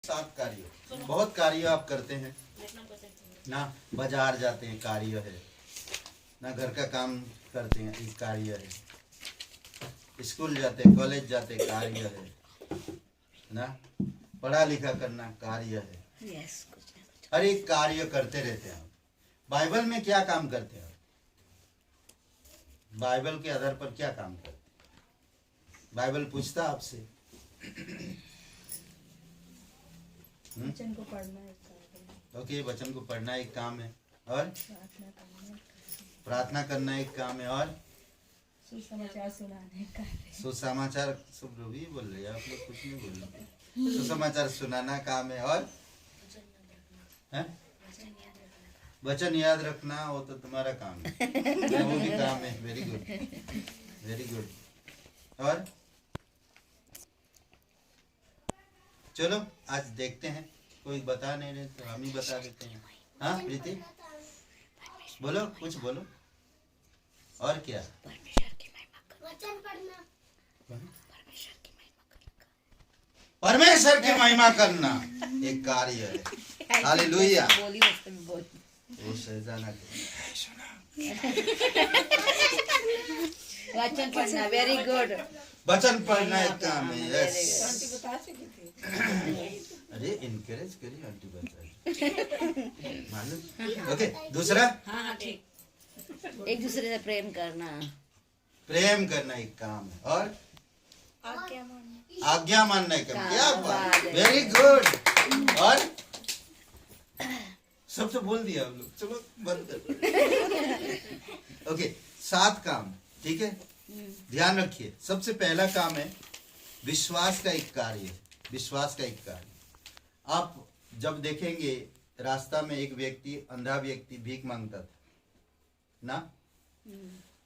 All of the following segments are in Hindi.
सात कार्य, बहुत कार्य आप करते हैं ना। बाजार जाते हैं कार्य है ना, घर का काम करते हैं एक कार्य है, स्कूल जाते हैं, कॉलेज जाते हैं कार्य है ना, पढ़ा लिखा करना कार्य है। हर एक कार्य करते रहते हैं। बाइबल में क्या काम करते हैं? बाइबल के आधार पर क्या काम करते हैं? बाइबल पूछता आपसे। वचन को पढ़ना एक काम है। ओके, वचन को पढ़ना एक काम है, और प्रार्थना करना एक काम है, और सुसमाचार सुनाने का है। सुसमाचार, सब लोग ही बोल रहे हैं, आप लोग कुछ नहीं बोल रहे। सुसमाचार सुनाना काम है, और वचन याद रखना वो तो तुम्हारा काम है, वो भी काम है। Very good, very good. और चलो आज देखते हैं, कोई बता नहीं रहे तो हम ही बता देते हैं। हाँ प्रीति, बोलो, कुछ बोलो। और क्या? वचन पढ़ना, परमेश्वर की महिमा करना एक कार्य है। हालेलुया। वो शहजाना वचन पढ़ना, वेरी गुड। वचन पढ़ना एक काम है। यस, अरे इनकरेज करिए आंटी, बता मालूम। ओके, दूसरा हाँ ठीक, एक दूसरे से प्रेम करना। प्रेम करना एक काम है, और आज्ञा मानना। आज्ञा मानना एक काम। क्या बात, वेरी गुड। और सब तो बोल दिया हम लोग, चलो बंद कर। ओके, 7 काम, ठीक है। ध्यान रखिए, सबसे पहला काम है विश्वास का एक कार्य। विश्वास का एक कार्य। आप जब देखेंगे रास्ता में एक व्यक्ति, अंधा व्यक्ति भीख मांगता था ना,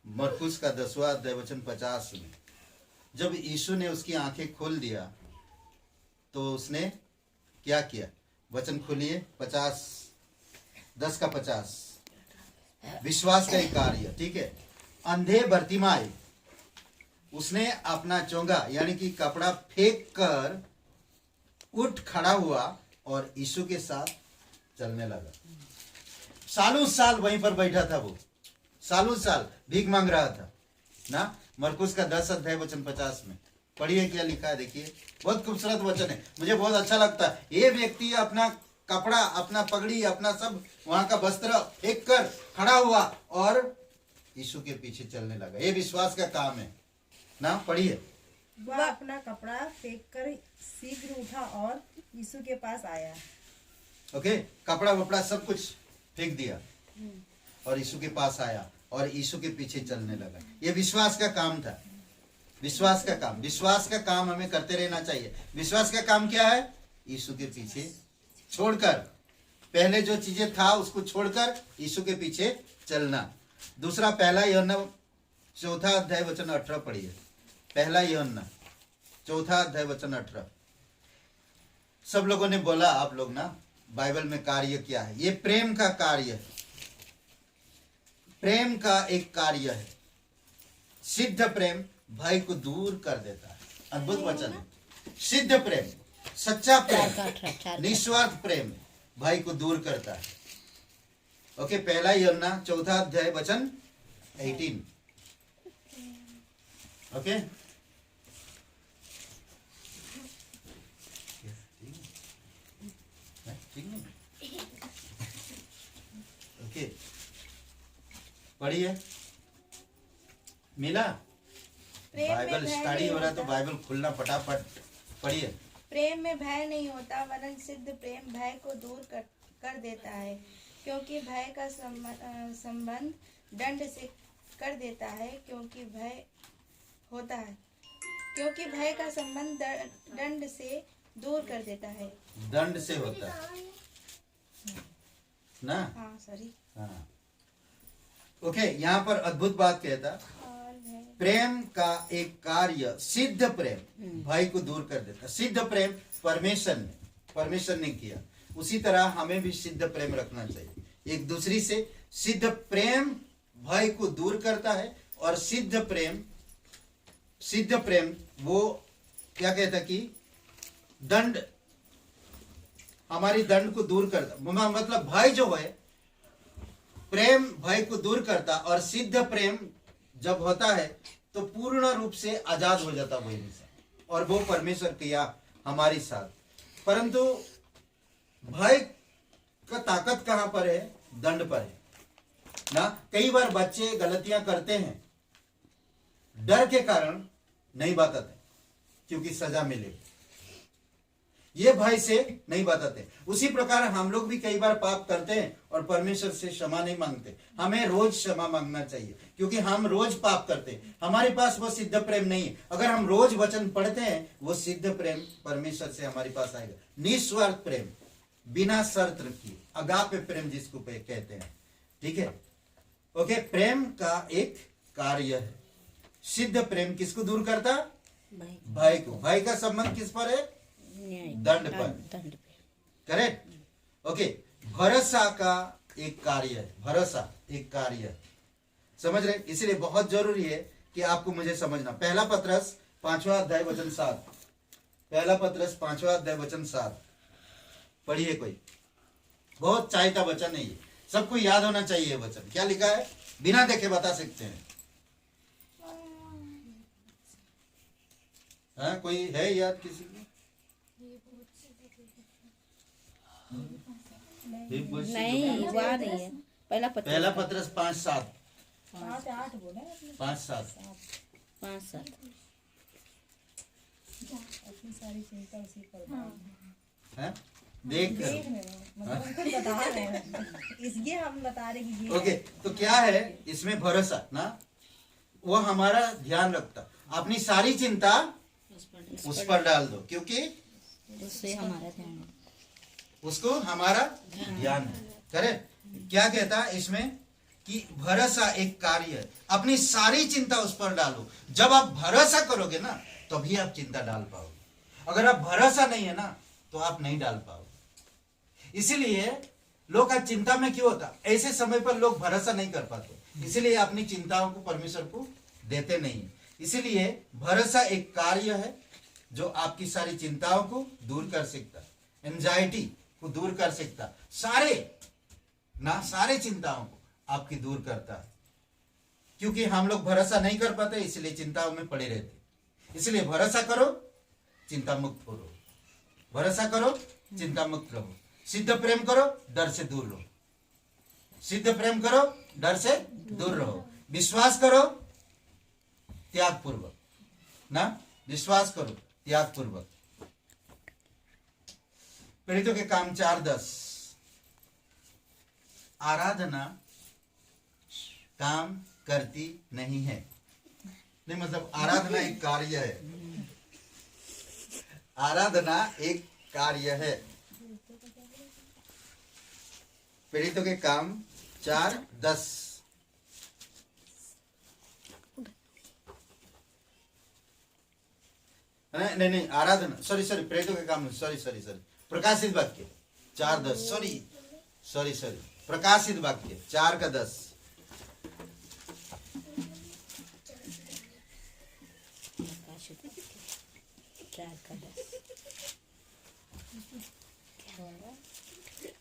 मरकुस का 10वां अध्याय वचन 50 में जब यीशु ने उसकी आंखें खोल दिया तो उसने क्या किया? वचन खोलिए, 10:50। विश्वास का एक कार्य, ठीक है। अंधे बर्तिमाई, उसने अपना चोंगा यानी कि कपड़ा फेंक कर उठ खड़ा हुआ और यीशु के साथ चलने लगा। सालों साल वहीं पर बैठा था वो, सालों साल भीख मांग रहा था ना। मरकुस का 10 अध्याय वचन 50 में पढ़िए क्या लिखा है, देखिए। बहुत खूबसूरत वचन है, मुझे बहुत अच्छा लगता है। ये व्यक्ति अपना कपड़ा, अपना पगड़ी, अपना सब वहां का वस्त्र फेंक कर खड़ा हुआ और यीशु के पीछे चलने लगा। ये विश्वास का काम है ना। पढ़िए। वह अपना कपड़ा फेंक कर शीघ्र उठा और यीशु के पास आया। ओके, कपड़ा वपड़ा सब कुछ फेंक दिया और यीशु के पास आया और यीशु के पीछे चलने लगा। ये विश्वास का काम था। विश्वास का काम, विश्वास का काम हमें करते रहना चाहिए। विश्वास का काम क्या है? यीशु के पीछे छोड़कर, पहले जो चीजें था उसको छोड़कर यीशु के पीछे चलना। दूसरा, पहला यूहन्ना 4 अध्याय वचन 18 पढ़िए। पहला यूहन्ना 4 अध्याय वचन 18। सब लोगों ने बोला, आप लोग ना, बाइबल में कार्य क्या है? ये प्रेम का कार्य है। प्रेम का एक कार्य है। सिद्ध प्रेम भय को दूर कर देता है। अद्भुत वचन है। सिद्ध प्रेम, सच्चा प्रेम, निस्वार्थ प्रेम भय को दूर करता है। ओके, पहला यूहन्ना 4 अध्याय वचन 18। ओके, ओके, पढ़िए। मिला? बाइबल स्टडी हो रहा है तो बाइबल खुलना फटाफट पढ़िए। प्रेम में भय नहीं होता, वरन सिद्ध प्रेम भय को दूर कर देता है, क्योंकि भय का संबंध दंड से कर देता है। क्योंकि भय का संबंध दंड से दूर कर देता है। दंड से होता है ना। हाँ, सॉरी। हाँ, ओके, यहाँ पर अद्भुत बात कहता, प्रेम का एक कार्य सिद्ध प्रेम भय को दूर कर देता। सिद्ध प्रेम परमेश्वर ने किया, उसी तरह हमें भी सिद्ध प्रेम रखना चाहिए एक दूसरी से। सिद्ध प्रेम भय को दूर करता है, और सिद्ध प्रेम वो क्या कहता कि दंड हमारी दंड को दूर करता, मतलब भय जो है, प्रेम भय को दूर करता, और सिद्ध प्रेम जब होता है तो पूर्ण रूप से आजाद हो जाता वही इंसान, और वो परमेश्वर किया हमारी साथ। परंतु भय का ताकत कहां पर है? दंड पर है ना। कई बार बच्चे गलतियां करते हैं, डर के कारण नहीं बताते क्योंकि सजा मिले, ये भय से नहीं बताते। उसी प्रकार हम लोग भी कई बार पाप करते हैं और परमेश्वर से क्षमा नहीं मांगते। हमें रोज क्षमा मांगना चाहिए क्योंकि हम रोज पाप करते हैं, हमारे पास वो सिद्ध प्रेम नहीं है। अगर हम रोज वचन पढ़ते हैं, वो सिद्ध प्रेम परमेश्वर से हमारे पास आएगा। निस्वार्थ प्रेम, बिना शर्त रखिए, अगापे प्रेम जिसको कहते हैं, ठीक है। ओके, प्रेम का एक कार्य है। सिद्ध प्रेम किसको दूर करता? भय को। भय का संबंध किस पर है? दंड पर। दंड पे। करेक्ट। ओके, भरोसा का एक कार्य है। भरोसा एक कार्य है, समझ रहे? इसलिए बहुत जरूरी है कि आपको मुझे समझना। पहला पत्रस 5वां अध्याय वचन 7। पहला पत्रस 5वां अध्याय वचन 7 पढ़िए कोई। बहुत चाहता वचन है ये, सबको याद होना चाहिए। वचन क्या लिखा है? बिना देखे बता सकते हैं। हाँ, कोई है याद किसी को? नहीं, वहाँ नहीं है। पहला पत्रस 5:7। 5-8 बोले आपने। 5:7। 5-7। अपनी सारी चिंता उसी पर डाल। हैं? देख रहे हो, मतलब हम खुद बता रहे हैं, इसलिए हम बता रहे कि ये ओके, तो क्या है इसमें भरोसा ना, वो हमारा ध्यान रखता। अपनी सारी चिंता उस पर डाल दो क्योंकि उससे हमारा ध्यान, उसको हमारा ध्यान है। करेक्ट। क्या कहता है इसमें कि भरोसा एक कार्य है। अपनी सारी चिंता उस पर डालो। जब आप भरोसा करोगे ना, तभी आप चिंता डाल पाओगे। अगर आप भरोसा नहीं है ना, तो आप नहीं डाल पाओगे। इसीलिए लोग आज चिंता में क्यों होता? ऐसे समय पर लोग भरोसा नहीं कर पाते, इसीलिए अपनी चिंताओं को परमेश्वर को देते नहीं। इसीलिए भरोसा एक कार्य है जो आपकी सारी चिंताओं को दूर कर सकता, एंजाइटी को दूर कर सकता, सारे चिंताओं को आपकी दूर करता है। क्योंकि हम लोग भरोसा नहीं कर पाते, इसलिए चिंताओं में पड़े रहते। इसलिए भरोसा करो, चिंता मुक्त हो। भरोसा करो, चिंता मुक्त रहो। सिद्ध प्रेम करो, डर से दूर रहो। सिद्ध प्रेम करो, डर से दूर रहो। विश्वास करो त्याग पूर्वक ना, विश्वास करो त्याग पूर्वक। पीड़ितों के काम 4:10। आराधना काम करती नहीं है, नहीं मतलब आराधना एक कार्य है। आराधना एक कार्य है। पीड़ितों के काम 4:10। नहीं, आराधना, सॉरी पीड़ितों के काम, सॉरी प्रकाशित वाक्य 4:10। सॉरी प्रकाशित वाक्य 4:10।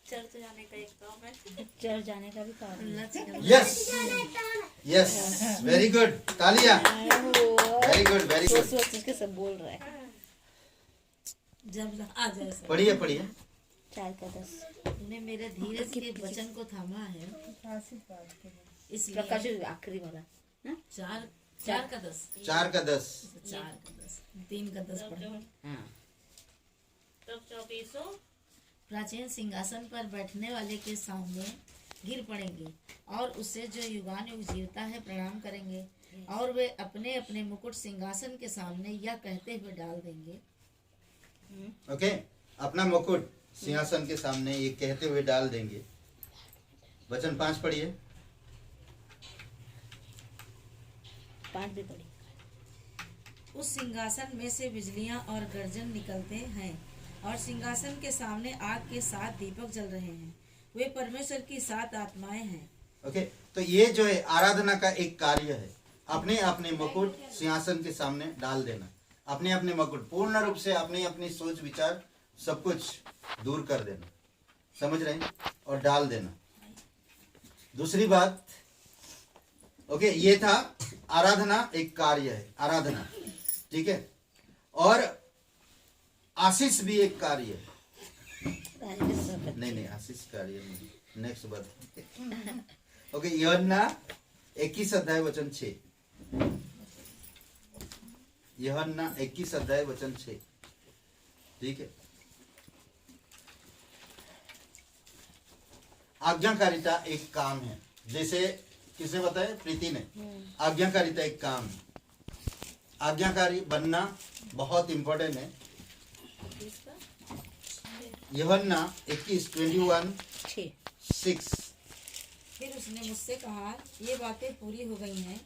चर्च जाने का एक काम है, चर्च जाने का भी काम है। यस, वेरी गुड, तालियां। Very good. सोच के सब बोल रहा है। जब आ जाए पढ़िए 4:10। ने मेरे धीरज के वचन को थामा है, इसलिए प्रकाशित आखिरी वाला ना? 4:10। 4:10। 4:10 3:10 पढ़ो। हाँ। तब 24 प्राचीन सिंहासन पर बैठने वाले के सामने गिर पड़ेंगे और उससे जो युगानुयुग जीवता है प्रणाम करेंगे, और वे अपने अपने मुकुट सिंहासन के सामने यह कहते हुए डाल देंगे। ओके, अपना मुकुट सिंहासन के सामने ये कहते हुए डाल देंगे। वचन 5 पढ़िए। 5 भी पढ़ी। उस सिंहासन में से बिजलियां और गर्जन निकलते हैं, और सिंहासन के सामने आग के 7 दीपक जल रहे हैं। वे परमेश्वर की 7 आत्माएं हैं। ओके, तो ये जो है आराधना का एक कार्य है। अपने अपने मुकुट सिंहासन के सामने डाल देना। अपने अपने मुकुट पूर्ण रूप से अपनी अपनी सोच विचार सब कुछ दूर कर देना, समझ रहे हैं, और डाल देना। दूसरी बात, ओके, ये था आराधना एक कार्य है, आराधना, ठीक है। और आशीष भी एक कार्य है। नहीं आशीष कार्य नहीं, नेक्स्ट बात। ओके, यूहन्ना 21 अध्याय वचन 6, यूहन्ना 21 अध्याय वचन 6, ठीक है। आज्ञाकारिता एक काम है, जैसे किसने बताया, प्रीति ने। आज्ञाकारिता एक काम है, आज्ञाकारी बनना बहुत इंपॉर्टेंट है। यूहन्ना 21:21-6। फिर उसने मुझसे कहा, ये बातें पूरी हो गई हैं,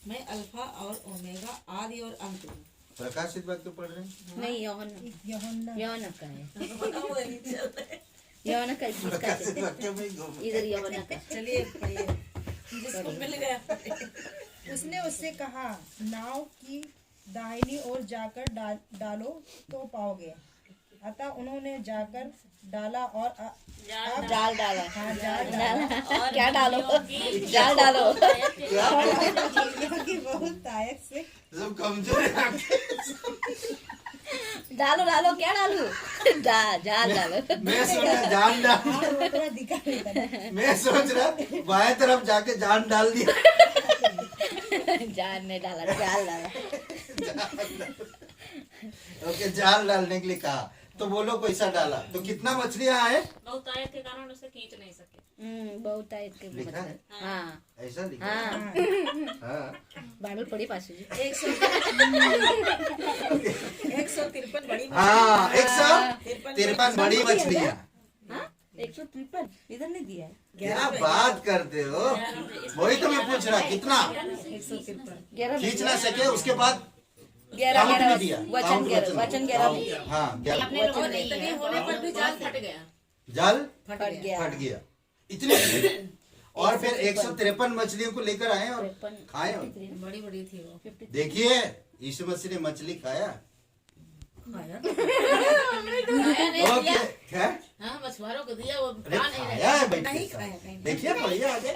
मैं अल्फा और ओमेगा, आदि और अंत हूँ। प्रकाशित वाक्य पढ़ रहे हैं। नहीं यूहन्ना यूहन्ना यूहन्ना का है, यूहन्ना का किसका प्रकाशित है? वाक्य में घूम- इधर यूहन्ना का। चलिए पढ़िए, जिसको मिल गया। उसने उससे कहा, नाव की दाहिनी ओर जाकर डालो तो पाओगे। अतः उन्होंने जाकर डाला और अब जाल डाला, हाँ, जाल डाला क्या डालो, जाल डालो। क्योंकि बहुत तायक से सब कमजोर है आपके। डालो डालो, क्या डालू, जाल डालो। मैं सोच रहा जान डाल, हाँ, वो थोड़ा दिखा देता है। मैं सोच रहा बाएं तरफ जाके जान डाल दिया। जाल ने डाला, जाल डाला। ओके, जाल डालने के लिए कहा, तो बोलो पैसा डाला, तो कितना मछलियां आए? बहुतायत के कारण उसे खींच नहीं सके। बहुत टाइट के लिखा है? मतलब, हाँ ऐसा लिखा हाँ, हाँ। बाइबल पढ़ी पासू जी। 153 बड़ी हाँ, 153 बड़ी मछलियां। हाँ 153 इधर नहीं दिया है। क्या बात करते हो, वही तो मैं पूछ रहा, कितना 11 खींच ना सके, उसके बाद 11 काउंट भी दिया, वचन काउंट 11 वचन 11 में हाँ 11 अपने लोगों ने इतने होने पर भी जाल फट गया। जाल फट गया। फट गया, इतने। और फिर 153 मछलियों को लेकर आए और खाए। और बड़ी बड़ी थी वो। देखिए, यीशु मसीह ने मछली खाया। खाया ओके, क्या? हाँ, मछुआरों को दिया, वो अरे खा नहीं रहे। खाया है, बैठ के नहीं साथ। खाया कहीं। देखिए पढ़िए आगे,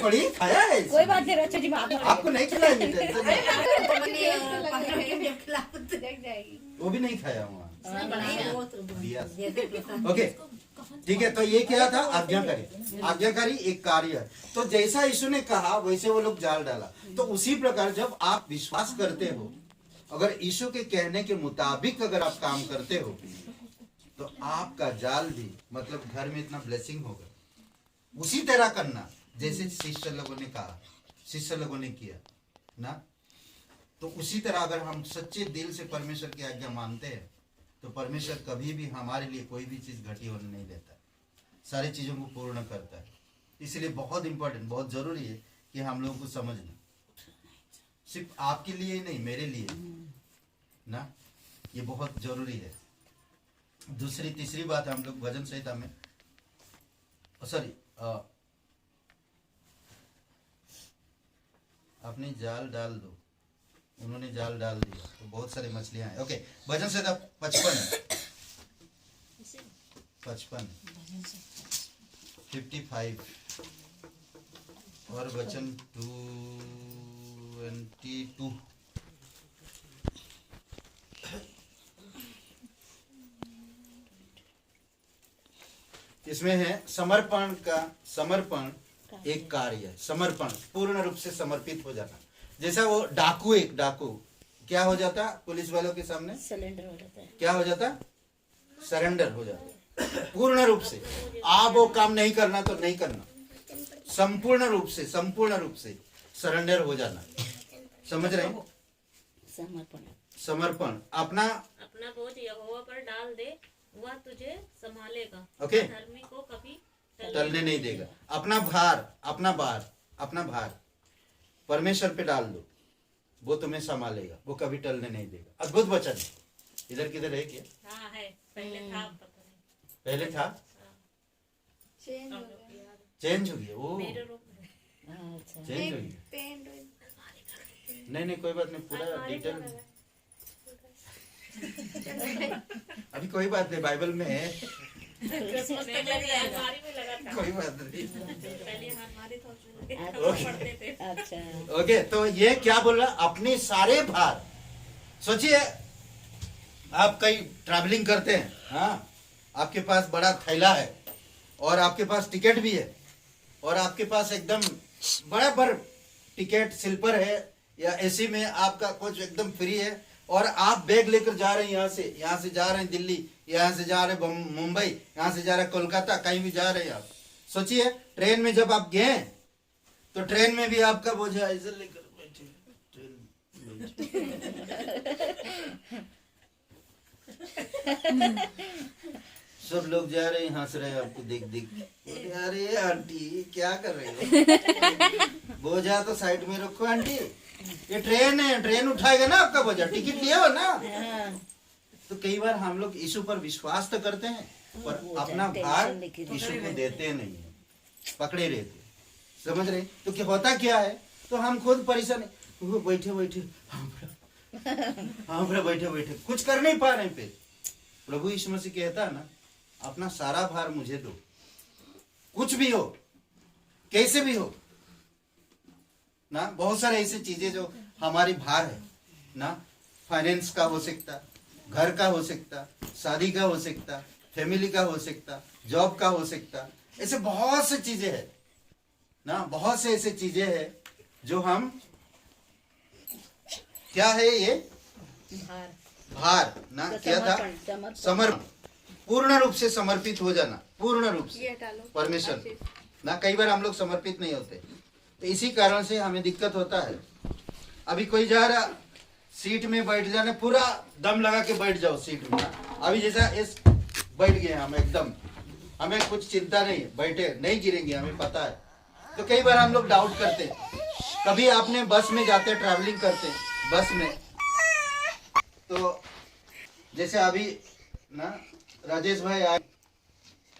पढ़िए, खाया है। कोई बात नहीं, रक्षा जी माफ आपको नहीं खिलाएंगे, टेंशन नहीं। जाएगी। वो भी नहीं खाया वहाँ, बनाया वो तो दिया। ओके, ठीक है। तो ये क्या था, आज्ञाकारी। आज्ञाकारी एक कार्य है। तो जैसा यीशु ने कहा वैसे वो लोग जाल डाला। तो उसी प्रकार जब आप विश्वास करते हो, अगर यीशु के कहने के मुताबिक अगर आप काम करते हो, तो आपका जाल भी, मतलब घर में इतना ब्लेसिंग होगा। उसी तरह करना जैसे शिष्य लोगों ने कहा, शिष्य लोगों ने किया ना, तो उसी तरह अगर हम सच्चे दिल से परमेश्वर की आज्ञा मानते हैं, तो परमेश्वर कभी भी हमारे लिए कोई भी चीज घटी होने नहीं देता, सारी चीजों को पूर्ण करता है। इसलिए बहुत इंपॉर्टेंट, बहुत जरूरी है कि हम लोगों को समझना, सिर्फ आपके लिए ही नहीं, मेरे लिए ना, ये बहुत जरूरी है। दूसरी तीसरी बात, हम लोग भजन संहिता में, सॉरी, अपनी जाल डाल दो, उन्होंने जाल डाल दिया तो बहुत सारी मछलियां हैं। ओके, भजन संहिता 55 55 और वचन 22। इसमें है समर्पण का, समर्पण एक कार्य है। समर्पण, पूर्ण रूप से समर्पित हो जाना। जैसा वो डाकू, एक डाकू क्या हो जाता पुलिस वालों के सामने, सिलेंडर हो जाता है। क्या हो जाता, सरेंडर हो जाता। पूर्ण रूप से आप वो काम नहीं करना तो नहीं करना, संपूर्ण रूप से सरेंडर हो जाना। समझ रहे हैं? समर्पण, समर्पण, अपना बोझ यहोवा पर डाल दे, वह तुझे संभालेगा। ओके, धर्मी को कभी टलने नहीं देगा। अपना भार परमेश्वर पे डाल दो, वो तुम्हें संभालेगा, वो कभी टलने नहीं देगा। अद्भुत वचन है। इधर किधर है क्या? हाँ है, पहले था, पता नहीं। पहले था, चेंज हो हम गया। लोग को याद है। चेंज हो गया। वो मेरे रूम में अच्छा चेंज हो गया। पेंट नहीं कोई बात नहीं, पूरा डिटेल अभी कोई बात नहीं, बाइबल में है, क्रिसमस के लिए अलमारी में लगा था। कोई बात नहीं। पहले अलमारी था उसमें लगे पढ़ते थे। अच्छा ओके, तो ये क्या बोल रहा, अपने सारे भार। सोचिए आप कहीं ट्रैवलिंग करते हैं, हाँ, आपके पास बड़ा थैला है और आपके पास टिकट भी है और आपके पास एकदम बराबर टिकट स्लीपर है या एसी में आपका कुछ एकदम फ्री है और आप बैग लेकर जा रहे हैं, यहाँ से जा रहे हैं दिल्ली, यहाँ से जा रहे हैं मुंबई, यहाँ से जा रहे हैं कोलकाता, कहीं भी जा रहे हैं आप। सोचिए ट्रेन में जब आप गए तो ट्रेन में भी आपका बोझा ऐसे लेकर बैठे, सब लोग जा रहे हैं, हंस रहे हैं आपको देख देख। अरे आंटी क्या कर रहे हो, बोझा तो साइड में रखो आंटी, ये ट्रेन है, ट्रेन उठाएगा ना आपका बोझा, टिकट लिया हो ना। तो कई बार हम लोग यीशु पर विश्वास तो करते हैं पर अपना भार यीशु को देते नहीं है, पकड़े रहते, समझ रहे। तो क्या होता क्या है, तो हम खुद परेशान है, वो बैठे बैठे हाँ बैठे बैठे कुछ कर नहीं पा रहे। फिर प्रभु यीशु मसीह कहता है ना, अपना सारा भार मुझे दो, कुछ भी हो, कैसे भी हो ना। बहुत सारे ऐसी चीजें जो हमारी भार है ना, फाइनेंस का हो सकता, घर का हो सकता, शादी का हो सकता, फैमिली का हो सकता, जॉब का हो सकता, ऐसे बहुत सी चीजें हैं ना, बहुत से ऐसे चीजें हैं जो हम, क्या है ये भार ना, क्या था, समर्पण, पूर्ण रूप से समर्पित हो जाना, पूर्ण रूप से परमेश्वर ना। कई बार हम लोग समर्पित नहीं होते, तो इसी कारण से हमें दिक्कत होता है। अभी कोई जा रहा, सीट में बैठ जाने, पूरा दम लगा के बैठ जाओ सीट में। अभी जैसा इस बैठ गए हम एकदम, हमें कुछ चिंता नहीं है, बैठे नहीं गिरेंगे, हमें पता है। तो कई बार हम लोग डाउट करते हैं। कभी आपने बस में जाते, ट्रैवलिंग करते बस में, तो जैसे अभी ना राजेश भाई आए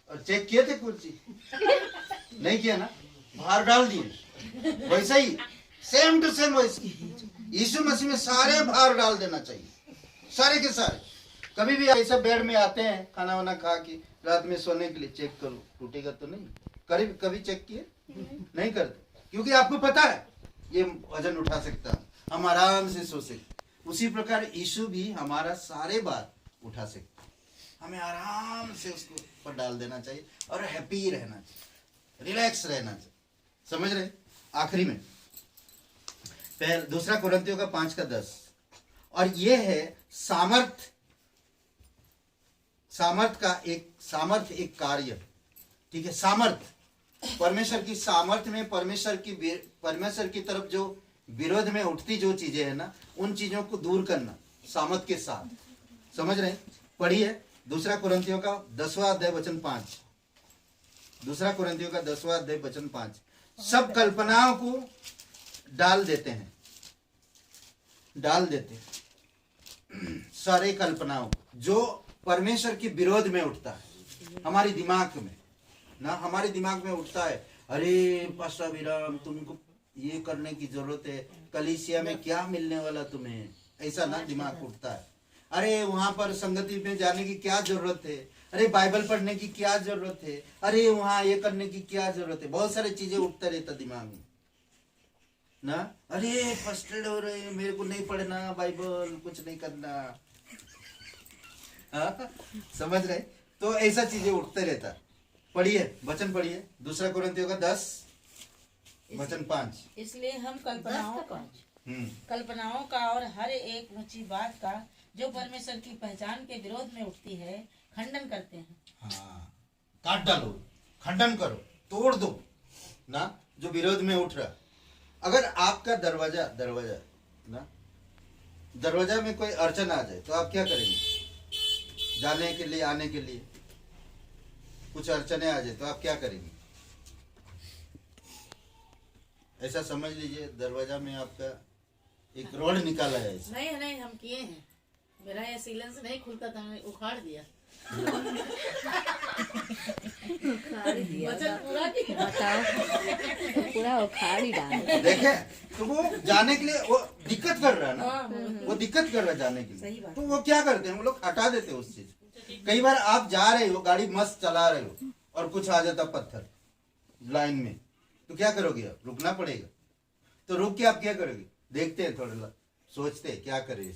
और चेक किए थे कुर्सी, नहीं किया ना, बाहर डाल दिए। वैसे ही सेम टू सेम वैसे यीशु मसीह में सारे भार डाल देना चाहिए, सारे के सारे। कभी भी ऐसा बेड में आते हैं खाना वाना खा के रात में सोने के लिए, चेक करो टूटेगा तो नहीं, कभी चेक किए नहीं करते, क्योंकि आपको पता है ये वजन उठा सकता है, हम आराम से सो सकते। उसी प्रकार यीशु भी हमारा सारे भार उठा सकता है, हमें आराम से उसको पर डाल देना चाहिए और हैप्पी रहना चाहिए, रिलैक्स रहना चाहिए, समझ रहे। आखिरी में दूसरा कुरिन्थियों का 5:10, और ये है सामर्थ एक कार्य, ठीक है। सामर्थ परमेश्वर की सामर्थ में, परमेश्वर की तरफ जो विरोध में उठती जो चीजें है ना, उन चीजों को दूर करना सामर्थ के साथ, समझ रहे। पढ़िए दूसरा कुरिन्थियों का 10वां अध्याय वचन 5, दूसरा कुरिन्थियों का 10वां अध्याय वचन 5। सब कल्पनाओं को डाल देते हैं, सारे कल्पनाओं जो परमेश्वर के विरोध में उठता है, हमारे दिमाग में ना, हमारे दिमाग में उठता है, अरे पास्टर विराम तुमको ये करने की जरूरत है, कलीसिया में क्या मिलने वाला तुम्हें, ऐसा ना दिमाग उठता है। अरे वहां पर संगति में जाने की क्या जरूरत है, अरे बाइबल पढ़ने की क्या जरूरत है, अरे वहां ये करने की क्या जरूरत है, बहुत सारी चीजें उठता रहता दिमाग में ना। अरे फर्स्टेड हो रहे, मेरे को नहीं पढ़ना बाइबल, कुछ नहीं करना, समझ रहे। तो ऐसा चीजें उठते रहता। पढ़िए वचन, पढ़िए दूसरा कुरिन्थियों का 10 वचन 5। इसलिए हम कल्पनाओं का और हर एक ऊंची बात का जो परमेश्वर की पहचान के विरोध में उठती है खंडन करते हैं। हाँ, काट डालो, खंडन करो, तोड़ दो ना जो विरोध में उठ रहा। अगर आपका दरवाजा में कोई अड़चन आ जाए तो आप क्या करेंगे? जाने के लिए, आने के लिए कुछ अड़चने आ जाए तो आप क्या करेंगे? ऐसा समझ लीजिए दरवाजा में आपका एक रोड निकाला है ऐसा। नहीं हम किए हैं, मेरा ये सीलन से नहीं खुलता था, मैंने उखाड़ दिया। वचन पूरा किया, बताओ, पूरा उखाड़ ही डाल। देखे तो वो जाने के लिए, वो दिक्कत कर रहा है ना, वो दिक्कत कर रहा है जाने के लिए, तो वो क्या करते हैं, वो लोग हटा देते हैं उस चीज। कई बार आप जा रहे हो, गाड़ी मस्त चला रहे हो और कुछ आ जाता पत्थर लाइन में, तो क्या करोगे आप, रुकना पड़ेगा। तो रुक के आप क्या करोगे, देखते हैं थोड़ा, सोचते हैं क्या करें,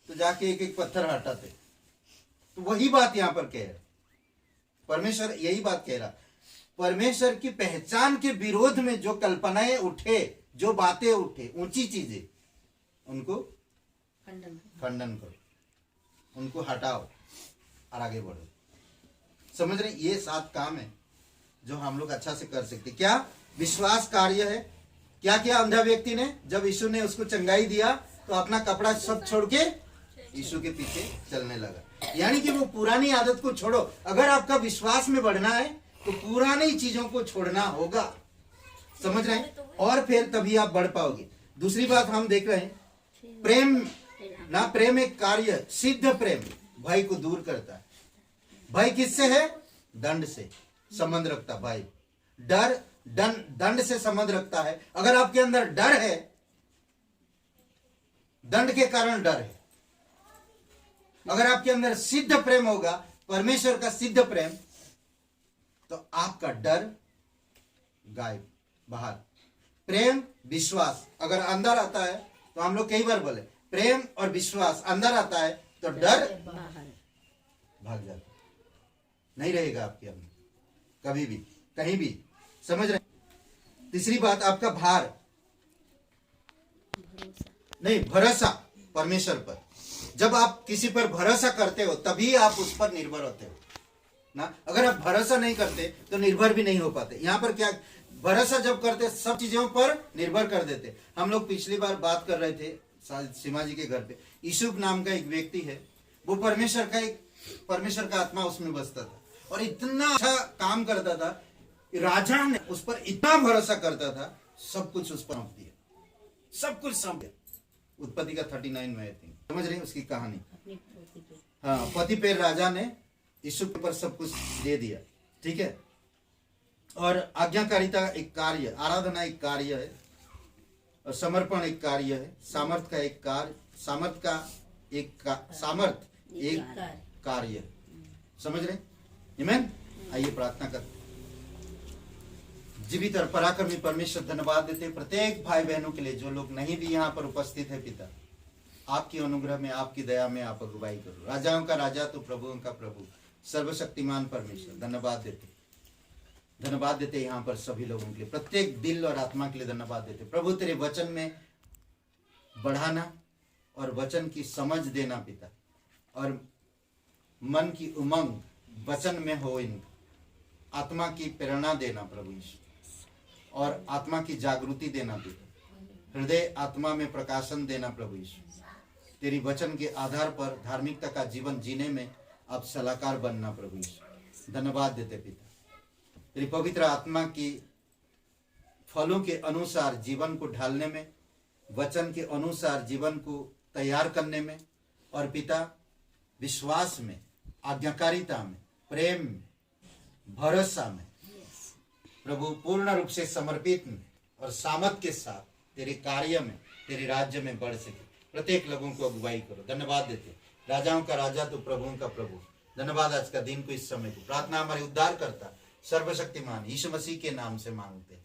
तो जाके एक एक पत्थर हटाते। तो वही बात यहाँ पर कह रहा परमेश्वर, यही बात कह रहा, परमेश्वर की पहचान के विरोध में जो कल्पनाएं उठे, जो बातें उठे, ऊंची चीजें, उनको खंडन करो, उनको हटाओ और आगे बढ़ो। समझ रहे, ये 7 काम है जो हम लोग अच्छा से कर सकते। क्या विश्वास कार्य है। क्या किया अंधा व्यक्ति ने, जब यीशु ने उसको चंगाई दिया तो अपना कपड़ा सब छोड़ के यीशु के पीछे चलने लगा। यानी कि वो पुरानी आदत को छोड़ो। अगर आपका विश्वास में बढ़ना है तो पुरानी चीजों को छोड़ना होगा, समझ रहे हैं, और फिर तभी आप बढ़ पाओगे। दूसरी बात हम देख रहे हैं, प्रेम ना, प्रेम एक कार्य, सिद्ध प्रेम भय को दूर करता है। भय किससे है, दंड से संबंध रखता भय, डर दंड से संबंध रखता है। अगर आपके अंदर डर है, दंड के कारण डर है। अगर आपके अंदर सिद्ध प्रेम होगा, परमेश्वर का सिद्ध प्रेम, तो आपका डर गायब, बाहर। प्रेम विश्वास अगर अंदर आता है, तो हम लोग कई बार बोले प्रेम और विश्वास अंदर आता है तो डर भाग जाता, नहीं रहेगा आपके अंदर कभी भी, कहीं भी, समझ रहे। तीसरी बात, आपका भार नहीं, भरोसा परमेश्वर पर। जब आप किसी पर भरोसा करते हो तभी आप उस पर निर्भर होते हो ना। अगर आप भरोसा नहीं करते तो निर्भर भी नहीं हो पाते। यहाँ पर क्या, भरोसा जब करते सब चीजों पर निर्भर कर देते। हम लोग पिछली बार बात कर रहे थे सीमा जी के घर पे, यूसुफ नाम का एक व्यक्ति है, वो परमेश्वर का आत्मा उसमें बसता था और इतना अच्छा काम करता था, राजा ने उस पर इतना भरोसा करता था, सब कुछ उस पर सौंप दिया, सब कुछ सौंप दिया। उत्पत्ति का 39 में थी, समझ रहे हैं उसकी कहानी। हाँ, पतिपेर राजा ने यूसुफ पर सब कुछ दे दिया, ठीक है। और आज्ञाकारिता एक कार्य, आराधना एक कार्य है, और समर्पण एक कार्य है, सामर्थ का एक कार्य है, समझ रहे। आमीन। आइए प्रार्थना करते। जीवित और पराक्रमी परमेश्वर, धन्यवाद देते प्रत्येक भाई बहनों के लिए जो लोग नहीं भी यहाँ पर उपस्थित है। पिता, आपकी अनुग्रह में, आपकी दया में आप अगुवाई करो। राजाओं का राजा तो प्रभुओं का प्रभु, सर्वशक्तिमान परमेश्वर, धन्यवाद देते यहाँ पर सभी लोगों के लिए, प्रत्येक दिल और आत्मा के लिए धन्यवाद देते। प्रभु, तेरे वचन में बढ़ाना और वचन की समझ देना पिता, और मन की उमंग वचन में हो, इन आत्मा की प्रेरणा देना प्रभु यीशु, और आत्मा की जागृति देना पिता, हृदय आत्मा में प्रकाशन देना प्रभु यीशु। तेरी वचन के आधार पर धार्मिकता का जीवन जीने में आप सलाहकार बनना प्रभु यीशु। धन्यवाद देते पिता, तेरी पवित्र आत्मा की फलों के अनुसार जीवन को ढालने में, वचन के अनुसार जीवन को तैयार करने में, और पिता विश्वास में, आज्ञाकारिता में, प्रेम में, भरोसा में प्रभु पूर्ण रूप से समर्पित में और सामर्थ के साथ तेरे कार्य में, तेरे राज्य में बढ़ सके। प्रत्येक लोगों को अगुवाई करो। धन्यवाद देते, राजाओं का राजा तो प्रभुओं का प्रभु। धन्यवाद आज का दिन को, इस समय को। प्रार्थना हमारे उद्धार करता सर्वशक्तिमान यीशु मसीह के नाम से मांगते।